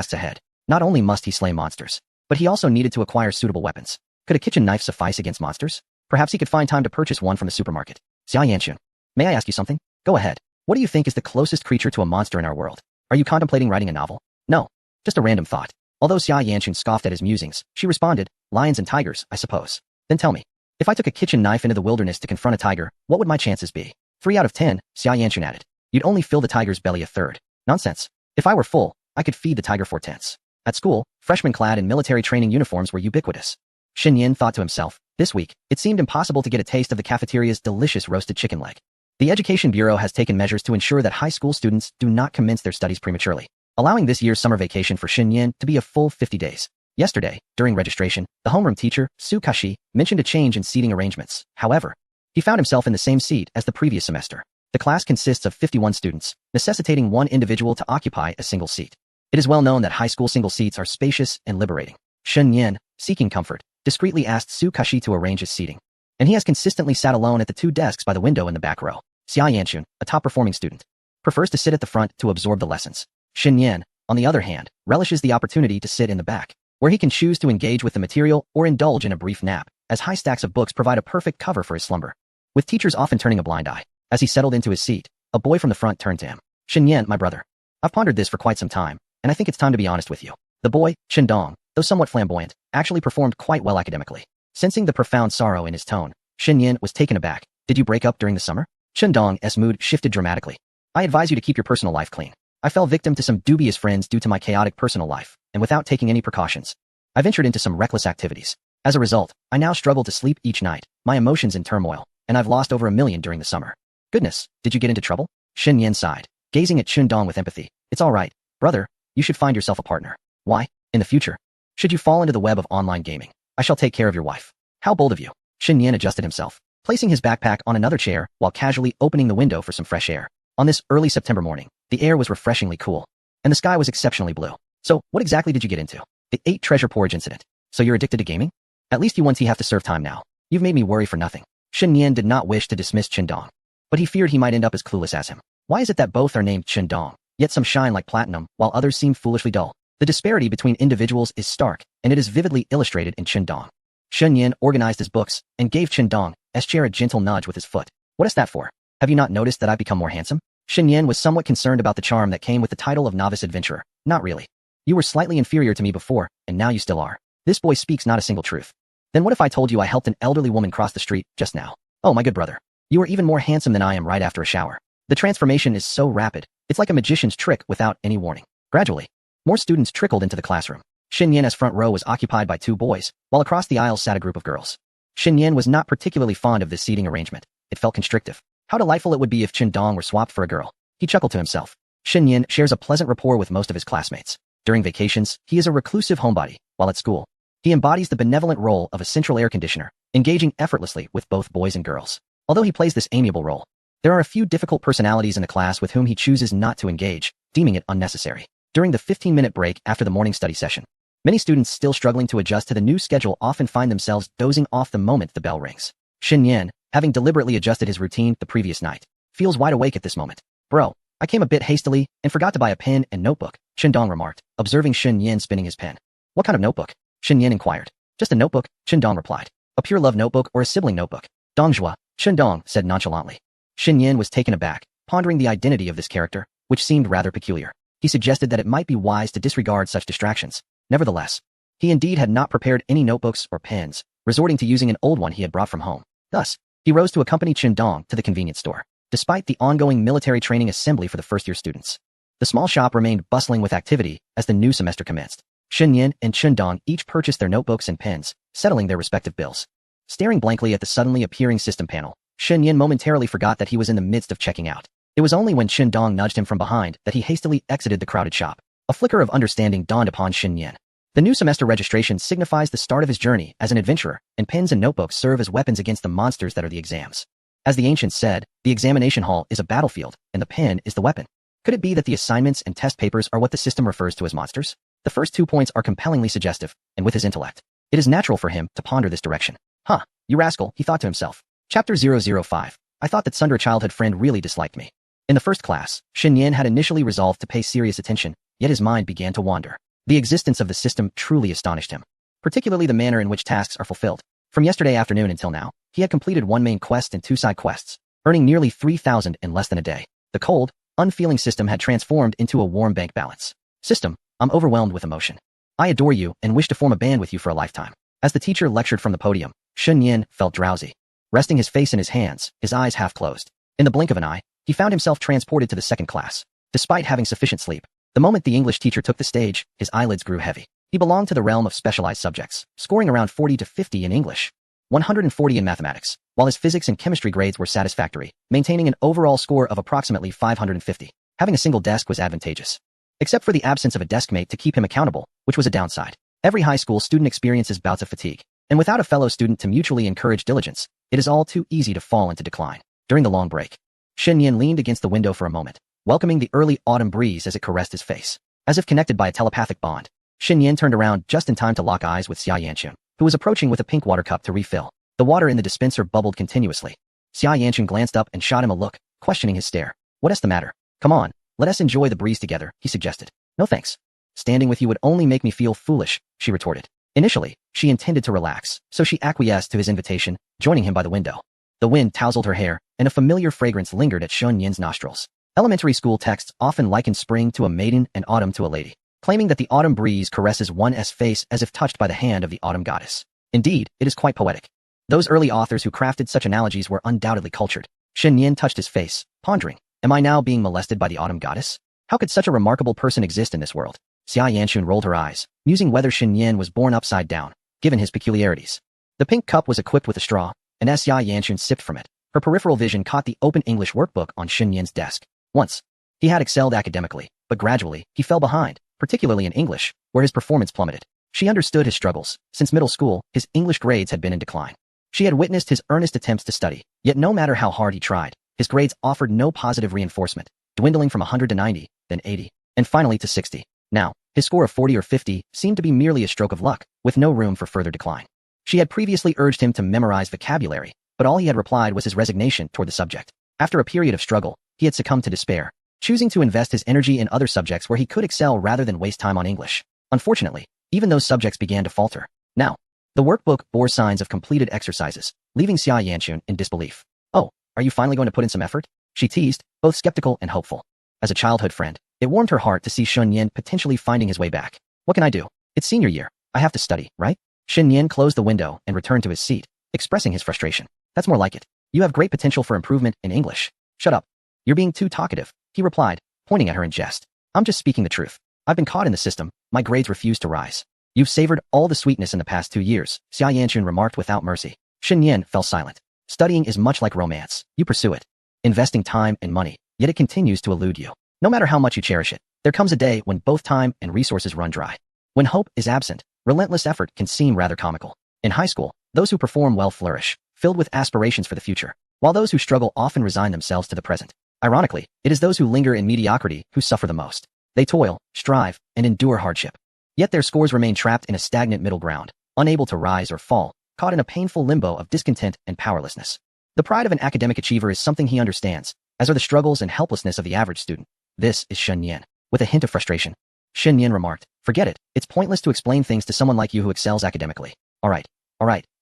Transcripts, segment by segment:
tasks ahead. Not only must he slay monsters, but he also needed to acquire suitable weapons. Could a kitchen knife suffice against monsters? Perhaps he could find time to purchase one from the supermarket. Xia Yanxun, may I ask you something? Go ahead. What do you think is the closest creature to a monster in our world? Are you contemplating writing a novel? No. Just a random thought. Although Xia Yanxun scoffed at his musings, she responded, lions and tigers, I suppose. Then tell me, if I took a kitchen knife into the wilderness to confront a tiger, what would my chances be? 3 out of 10, Xia Yanxun added. You'd only fill the tiger's belly a third. Nonsense. If I were full, I could feed the tiger 4/10. At school, freshmen clad in military training uniforms were ubiquitous. Xin Yin thought to himself, this week, it seemed impossible to get a taste of the cafeteria's delicious roasted chicken leg. The Education Bureau has taken measures to ensure that high school students do not commence their studies prematurely, allowing this year's summer vacation for Xin Yin to be a full 50 days. Yesterday, during registration, the homeroom teacher, Su Kashi, mentioned a change in seating arrangements. However, he found himself in the same seat as the previous semester. The class consists of 51 students, necessitating one individual to occupy a single seat. It is well known that high school single seats are spacious and liberating. Shen Yin, seeking comfort, discreetly asked Su Kashi to arrange his seating, and he has consistently sat alone at the 2 desks by the window in the back row. Xia Yanxun, a top-performing student, prefers to sit at the front to absorb the lessons. Shen Yin, on the other hand, relishes the opportunity to sit in the back, where he can choose to engage with the material or indulge in a brief nap, as high stacks of books provide a perfect cover for his slumber. With teachers often turning a blind eye, as he settled into his seat, a boy from the front turned to him. Shen Yin, my brother. I've pondered this for quite some time, and I think it's time to be honest with you. The boy, Chen Dong, though somewhat flamboyant, actually performed quite well academically. Sensing the profound sorrow in his tone, Shen Yin was taken aback. Did you break up during the summer? Chen Dong's mood shifted dramatically. I advise you to keep your personal life clean. I fell victim to some dubious friends due to my chaotic personal life, and without taking any precautions, I ventured into some reckless activities. As a result, I now struggle to sleep each night, my emotions in turmoil, and I've lost over $1 million during the summer. Goodness, did you get into trouble? Shen Yin sighed, gazing at Chen Dong with empathy. It's all right, brother, you should find yourself a partner. Why? In the future, should you fall into the web of online gaming, I shall take care of your wife. How bold of you. Shen Yin adjusted himself, placing his backpack on another chair while casually opening the window for some fresh air. On this early September morning, the air was refreshingly cool, and the sky was exceptionally blue. So, what exactly did you get into? The 8 treasure porridge incident. So you're addicted to gaming? At least you have to serve time now. You've made me worry for nothing. Shen Yin did not wish to dismiss Chen Dong, but he feared he might end up as clueless as him. Why is it that both are named Chen Dong, yet some shine like platinum, while others seem foolishly dull? The disparity between individuals is stark, and it is vividly illustrated in Chen Dong. Shen Yin organized his books and gave Chen Dong's chair a gentle nudge with his foot. What is that for? Have you not noticed that I've become more handsome? Shen Yin was somewhat concerned about the charm that came with the title of novice adventurer. Not really. You were slightly inferior to me before, and now you still are. This boy speaks not a single truth. Then what if I told you I helped an elderly woman cross the street just now? Oh my good brother. You are even more handsome than I am right after a shower. The transformation is so rapid, it's like a magician's trick without any warning. Gradually, more students trickled into the classroom. Shen Yin's front row was occupied by 2 boys, while across the aisle sat a group of girls. Shen Yin was not particularly fond of this seating arrangement. It felt constrictive. How delightful it would be if Chen Dong were swapped for a girl. He chuckled to himself. Shen Yin shares a pleasant rapport with most of his classmates. During vacations, he is a reclusive homebody, while at school, he embodies the benevolent role of a central air conditioner, engaging effortlessly with both boys and girls. Although he plays this amiable role, there are a few difficult personalities in the class with whom he chooses not to engage, deeming it unnecessary. During the 15-minute break after the morning study session, many students still struggling to adjust to the new schedule often find themselves dozing off the moment the bell rings. Shen Yin, having deliberately adjusted his routine the previous night, feels wide awake at this moment. Bro, I came a bit hastily and forgot to buy a pen and notebook, Chen Dong remarked, observing Shen Yin spinning his pen. What kind of notebook? Shen Yin inquired. Just a notebook, Chen Dong replied. A pure love notebook or a sibling notebook? Dongjua, Chen Dong said nonchalantly. Shen Yin was taken aback, pondering the identity of this character, which seemed rather peculiar. He suggested that it might be wise to disregard such distractions. Nevertheless, he indeed had not prepared any notebooks or pens, resorting to using an old one he had brought from home. Thus, he rose to accompany Chen Dong to the convenience store. Despite the ongoing military training assembly for the first-year students, the small shop remained bustling with activity as the new semester commenced. Shen Yin and Chen Dong each purchased their notebooks and pens, settling their respective bills. Staring blankly at the suddenly appearing system panel, Shen Yin momentarily forgot that he was in the midst of checking out. It was only when Chen Dong nudged him from behind that he hastily exited the crowded shop. A flicker of understanding dawned upon Shen Yin. The new semester registration signifies the start of his journey as an adventurer, and pens and notebooks serve as weapons against the monsters that are the exams. As the ancients said, the examination hall is a battlefield, and the pen is the weapon. Could it be that the assignments and test papers are what the system refers to as monsters? The first 2 points are compellingly suggestive, and with his intellect, it is natural for him to ponder this direction. Huh, you rascal, he thought to himself. Chapter 005. I thought that Sunder childhood friend really disliked me. In the first class, Shen Yin had initially resolved to pay serious attention, yet his mind began to wander. The existence of the system truly astonished him, particularly the manner in which tasks are fulfilled. From yesterday afternoon until now, he had completed one main quest and 2 side quests, earning nearly 3,000 in less than a day. The cold, unfeeling system had transformed into a warm bank balance. System, I'm overwhelmed with emotion. I adore you and wish to form a band with you for a lifetime. As the teacher lectured from the podium, Shun Yin felt drowsy. Resting his face in his hands, his eyes half closed. In the blink of an eye, he found himself transported to the second class. Despite having sufficient sleep, the moment the English teacher took the stage, his eyelids grew heavy. He belonged to the realm of specialized subjects, scoring around 40 to 50 in English, 140 in mathematics, while his physics and chemistry grades were satisfactory, maintaining an overall score of approximately 550. Having a single desk was advantageous, except for the absence of a deskmate to keep him accountable, which was a downside. Every high school student experiences bouts of fatigue, and without a fellow student to mutually encourage diligence, it is all too easy to fall into decline. During the long break, Shen Yin leaned against the window for a moment, welcoming the early autumn breeze as it caressed his face. As if connected by a telepathic bond, Shen Yin turned around just in time to lock eyes with Xia Yanchun, who was approaching with a pink water cup to refill. The water in the dispenser bubbled continuously. Xia Yanchun glanced up and shot him a look, questioning his stare. What's the matter? Come on, let us enjoy the breeze together, he suggested. No thanks. Standing with you would only make me feel foolish, she retorted. Initially, she intended to relax, so she acquiesced to his invitation, joining him by the window. The wind tousled her hair, and a familiar fragrance lingered at Shun Yin's nostrils. Elementary school texts often liken spring to a maiden and autumn to a lady, claiming that the autumn breeze caresses one's face as if touched by the hand of the autumn goddess. Indeed, it is quite poetic. Those early authors who crafted such analogies were undoubtedly cultured. Shen Yin touched his face, pondering, am I now being molested by the autumn goddess? How could such a remarkable person exist in this world? Xia Yanchun rolled her eyes, musing whether Shen Yin was born upside down, given his peculiarities. The pink cup was equipped with a straw, and as Xia Yanchun sipped from it, her peripheral vision caught the open English workbook on Shen Yin's desk. Once, he had excelled academically, but gradually, he fell behind, particularly in English, where his performance plummeted. She understood his struggles. Since middle school, his English grades had been in decline. She had witnessed his earnest attempts to study, yet no matter how hard he tried, his grades offered no positive reinforcement, dwindling from 100 to 90, then 80, and finally to 60. Now, his score of 40 or 50 seemed to be merely a stroke of luck, with no room for further decline. She had previously urged him to memorize vocabulary, but all he had replied was his resignation toward the subject. After a period of struggle, he had succumbed to despair, choosing to invest his energy in other subjects where he could excel rather than waste time on English. Unfortunately, even those subjects began to falter. Now, the workbook bore signs of completed exercises, leaving Xia Yanchun in disbelief. Oh, are you finally going to put in some effort? She teased, both skeptical and hopeful. As a childhood friend, it warmed her heart to see Shun Yin potentially finding his way back. What can I do? It's senior year. I have to study, right? Shen Yin closed the window and returned to his seat, expressing his frustration. That's more like it. You have great potential for improvement in English. Shut up. You're being too talkative, he replied, pointing at her in jest. I'm just speaking the truth. I've been caught in the system. My grades refuse to rise. You've savored all the sweetness in the past 2 years, Xia Yanchun remarked without mercy. Shen Yin fell silent. Studying is much like romance. You pursue it, investing time and money, yet it continues to elude you. No matter how much you cherish it, there comes a day when both time and resources run dry. When hope is absent, relentless effort can seem rather comical. In high school, those who perform well flourish, filled with aspirations for the future, while those who struggle often resign themselves to the present. Ironically, it is those who linger in mediocrity who suffer the most. They toil, strive, and endure hardship. Yet their scores remain trapped in a stagnant middle ground, unable to rise or fall, caught in a painful limbo of discontent and powerlessness. The pride of an academic achiever is something he understands, as are the struggles and helplessness of the average student. This is Shen Yin. With a hint of frustration, Shen Yin remarked, forget it, it's pointless to explain things to someone like you who excels academically. Alright,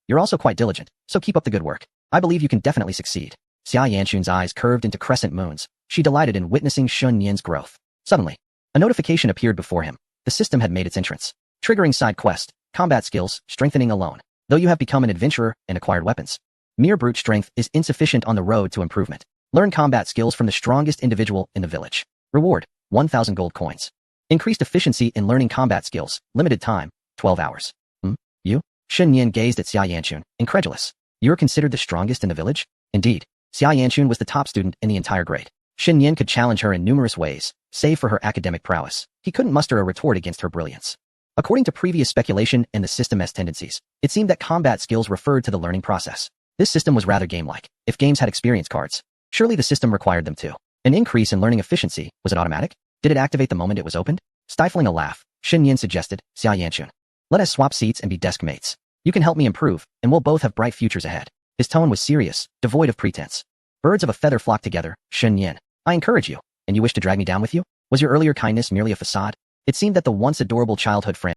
you're also quite diligent, so keep up the good work. I believe you can definitely succeed. Xia Yanchun's eyes curved into crescent moons. She delighted in witnessing Shun Yin's growth. Suddenly, a notification appeared before him. The system had made its entrance. Triggering side quest, combat skills, strengthening alone. Though you have become an adventurer and acquired weapons, mere brute strength is insufficient on the road to improvement. Learn combat skills from the strongest individual in the village. Reward, 1,000 gold coins. Increased efficiency in learning combat skills. Limited time, 12 hours. You? Shen Yin gazed at Xia Yanchun, incredulous. You're considered the strongest in the village? Indeed. Xia Yanchun was the top student in the entire grade. Shen Yin could challenge her in numerous ways, save for her academic prowess. He couldn't muster a retort against her brilliance. According to previous speculation and the system's tendencies, it seemed that combat skills referred to the learning process. This system was rather game-like. If games had experience cards, surely the system required them too. An increase in learning efficiency, was it automatic? Did it activate the moment it was opened? Stifling a laugh, Shen Yin suggested, Xia Yanchun. Let us swap seats and be desk mates. You can help me improve, and we'll both have bright futures ahead. His tone was serious, devoid of pretense. Birds of a feather flock together, Shen Yin. I encourage you, and you wish to drag me down with you? Was your earlier kindness merely a facade? It seemed that the once adorable childhood friend